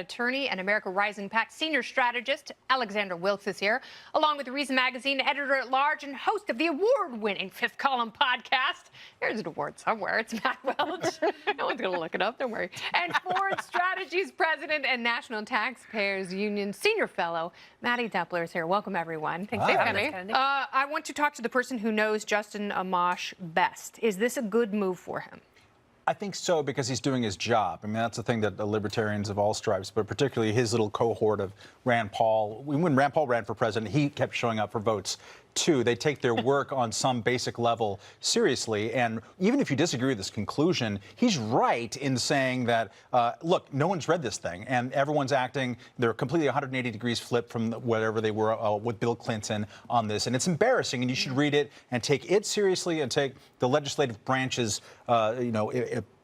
Attorney and Rising PAC senior strategist Alexander Wilkes is here, along with Reason Magazine editor-at-large and host of the award-winning Fifth Column podcast. There's an award somewhere. It's Matt Welch. No one's going to look it up. Don't worry. And Foreign Strategies president and National Taxpayers Union senior fellow Maddie Depler is here. Welcome, everyone. Thanks for having me. I want to talk to the person who knows Justin Amash best. Is this a good move for him? I think so, because he's doing his job. I mean, that's the thing that the libertarians of all stripes, but particularly his little cohort of Rand Paul. When Rand Paul ran for president, he kept showing up for votes, too. They take their work on some basic level seriously. And even if you disagree with this conclusion, he's right in saying that, look, no one's read this thing, and everyone's acting. They're completely 180 degrees flipped from whatever they were with Bill Clinton on this. And it's embarrassing, and you should read it and take it seriously and take the legislative branch's,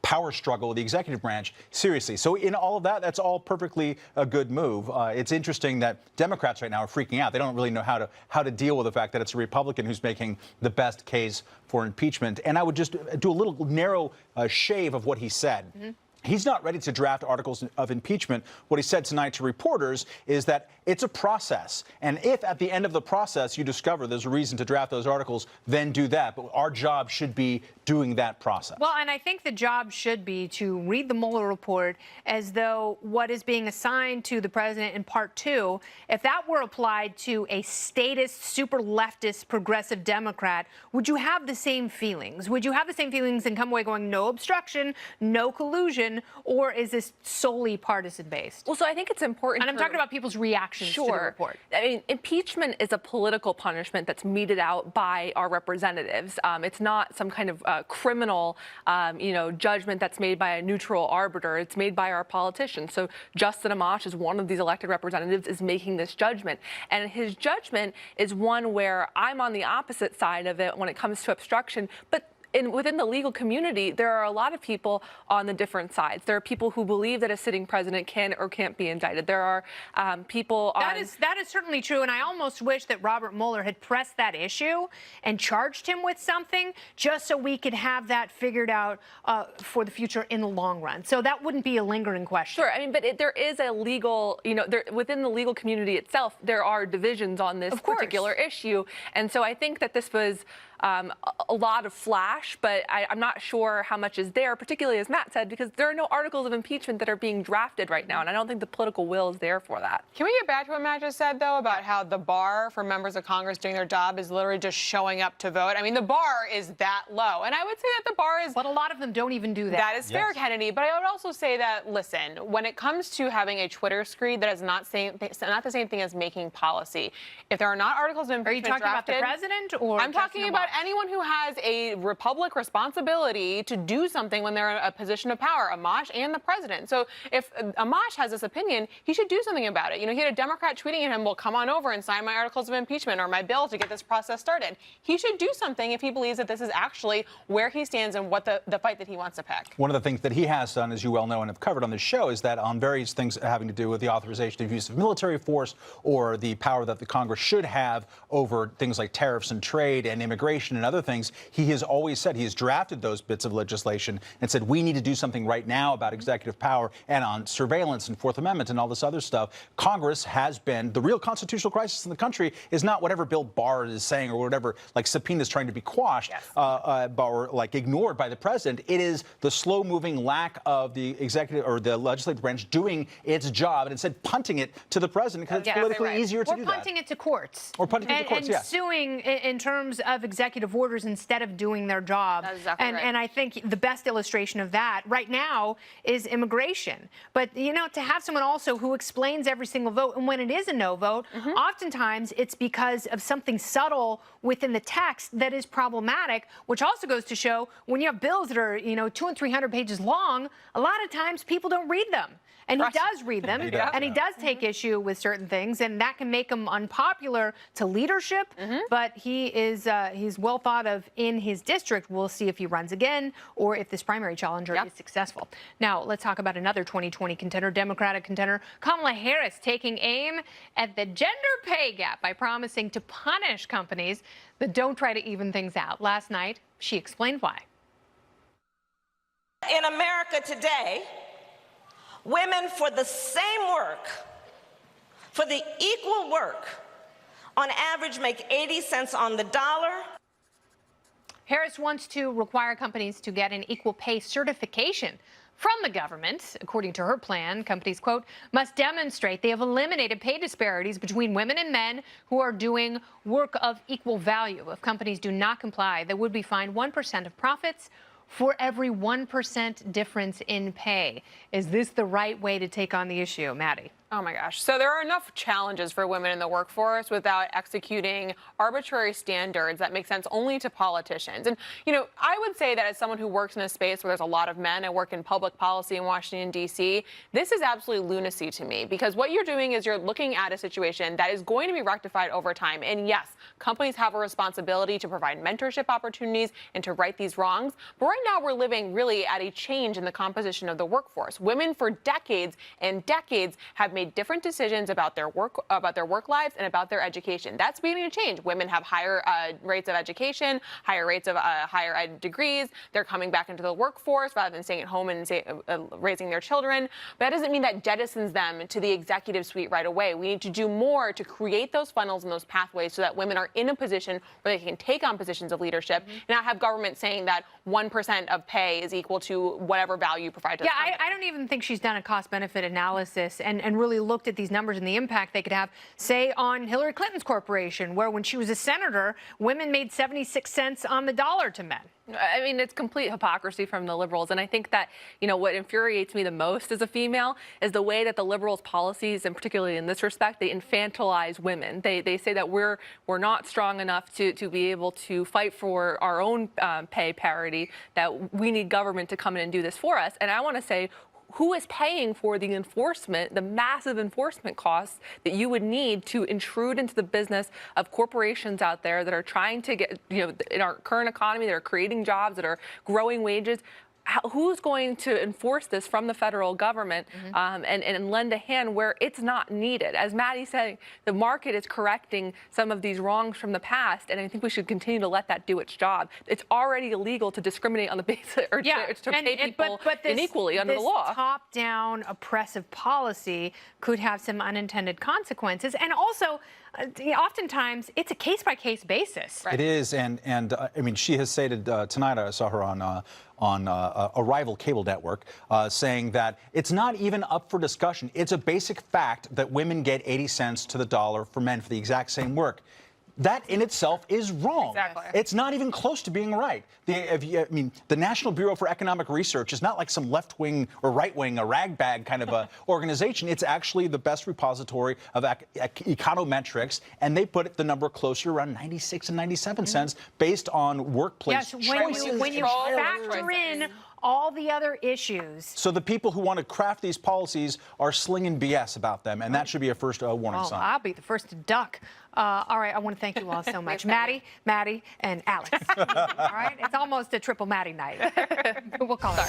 power struggle with the executive branch seriously. So in all of that, that's all perfectly a good move. It's interesting that Democrats right now are freaking out. They don't really know how to deal with the fact that it's a Republican who's making the best case for impeachment. And I would just do a little narrow shave of what he said. Mm-hmm. He's not ready to draft articles of impeachment. What he said tonight to reporters is that it's a process. And if at the end of the process you discover there's a reason to draft those articles, then do that. But our job should be doing that process. Well, and I think the job should be to read the Mueller report as though what is being assigned to the president in Part 2, if that were applied to a statist, super leftist, progressive Democrat, would you have the same feelings? Would you have the same feelings and come away going, no obstruction, no collusion? Or is this solely partisan based? Well, so I think it's important. And I'm talking about people's reactions to the report. I mean, impeachment is a political punishment that's meted out by our representatives. It's not some kind of criminal, judgment that's made by a neutral arbiter. It's made by our politicians. So Justin Amash, as one of these elected representatives, is making this judgment. And his judgment is one where I'm on the opposite side of it when it comes to obstruction. But within the legal community, there are a lot of people on the different sides. There are people who believe that a sitting president can or can't be indicted. There are people on... That is certainly true, and I almost wish that Robert Mueller had pressed that issue and charged him with something just so we could have that figured out for the future in the long run. So that wouldn't be a lingering question. Sure, I mean, but there is a legal, within the legal community itself, there are divisions on this particular issue. And so I think that this was a lot of flash, but I'm not sure how much is there, particularly as Matt said, because there are no articles of impeachment that are being drafted right now, and I don't think the political will is there for that. Can we get back to what Matt just said, though, about how the bar for members of Congress doing their job is literally just showing up to vote? I mean, the bar is that low, and I would say that the bar is... But a lot of them don't even do that. That is fair, Kennedy, but I would also say that, listen, when it comes to having a Twitter screed, that is not the same thing as making policy. If there are not articles of impeachment drafted... Are you talking about the president or... I'm talking about anyone who has a republic responsibility to do something when they're in a position of power, Amash and the president. So if Amash has this opinion, he should do something about it. He had a Democrat tweeting at him, well, come on over and sign my articles of impeachment or my bill to get this process started. He should do something if he believes that this is actually where he stands and what the fight that he wants to pick. One of the things that he has done, as you well know and have covered on this show, is that on various things having to do with the authorization of use of military force or the power that the Congress should have over things like tariffs and trade and immigration and other things, he has always said, he has drafted those bits of legislation and said, we need to do something right now about executive power and on surveillance and Fourth Amendment and all this other stuff. Congress has been, the real constitutional crisis in the country is not whatever Bill Barr is saying or whatever, like subpoenas trying to be quashed or like ignored by the president. It is the slow-moving lack of the executive or the legislative branch doing its job and instead punting it to the president because it's politically easier to do that. Or punting it to courts. Or punting it to courts, and suing in terms of executive orders instead of doing their job. That's exactly right. And I think the best illustration of that right now is immigration. But, to have someone also who explains every single vote, and when it is a no vote, oftentimes it's because of something subtle within the text that is problematic, which also goes to show when you have bills that are, 200 and 300 pages long, a lot of times people don't read them. And he does read them, and he does take issue with certain things, and that can make him unpopular to leadership. But he's well thought of in his district. We'll see if he runs again or if this primary challenger is successful. Now, let's talk about another 2020 contender, Democratic contender, Kamala Harris, taking aim at the gender pay gap by promising to punish companies that don't try to even things out. Last night, she explained why. In America today, Women for the same work, for the equal work, on average make 80 cents on the dollar. Harris wants to require companies to get an equal pay certification from the government. According to her plan, companies, quote, must demonstrate they have eliminated pay disparities between women and men who are doing work of equal value. If companies do not comply, they would be fined 1% of profits for every 1% difference in pay. Is this the right way to take on the issue, Maddie? Oh my gosh. So there are enough challenges for women in the workforce without executing arbitrary standards that make sense only to politicians. And, you know, I would say that as someone who works in a space where there's a lot of men, I work in public policy in Washington, D.C., this is absolutely lunacy to me, because what you're doing is you're looking at a situation that is going to be rectified over time. And yes, companies have a responsibility to provide mentorship opportunities and to right these wrongs. But right now we're living really at a change in the composition of the workforce. Women for decades and decades have made different decisions about their work lives and about their education. That's beginning to change. Women have higher rates of education, higher rates of higher ed degrees. They're coming back into the workforce rather than staying at home and raising their children. But that doesn't mean that jettisons them to the executive suite right away. We need to do more to create those funnels and those pathways so that women are in a position where they can take on positions of leadership and not have government saying that 1% of pay is equal to whatever value you provide to the company. I don't even think she's done a cost-benefit analysis and really looked at these numbers and the impact they could have, say, on Hillary Clinton's corporation, where when she was a senator, women made 76 cents on the dollar to men. I mean, it's complete hypocrisy from the liberals. And I think that, you know, what infuriates me the most as a female is the way that the liberals' policies, and particularly in this respect, they infantilize women. They say that we're not strong enough to be able to fight for our own pay parity, that we need government to come in and do this for us. And I want to say, who is paying for the enforcement, the massive enforcement costs that you would need to intrude into the business of corporations out there that are trying to get, you know, in our current economy, that are creating jobs, that are growing wages? Who's going to enforce this from the federal government and lend a hand where it's not needed? As Maddie said, the market is correcting some of these wrongs from the past, and I think we should continue to let that do its job. It's already illegal to discriminate on the basis or to pay people unequally under the law. This top-down oppressive policy could have some unintended consequences, and also oftentimes it's a case-by-case basis. Right. It is, and I mean, she has stated tonight, I saw her on a rival cable network, saying that it's not even up for discussion. It's a basic fact that women get 80 cents to the dollar for men for the exact same work. That in itself is wrong. Exactly. It's not even close to being right. The National Bureau for Economic Research is not like some left-wing or right-wing, a ragbag kind of a organization. It's actually the best repository of econometrics, and they put the number closer around 96 and 97 cents based on workplace choices. When you factor in all the other issues. So the people who want to craft these policies are slinging BS about them, and that should be a first warning sign. I'll be the first to duck. All right, I want to thank you all so much. Maddie, and Alex. All right, it's almost a triple Maddie night. We'll call it.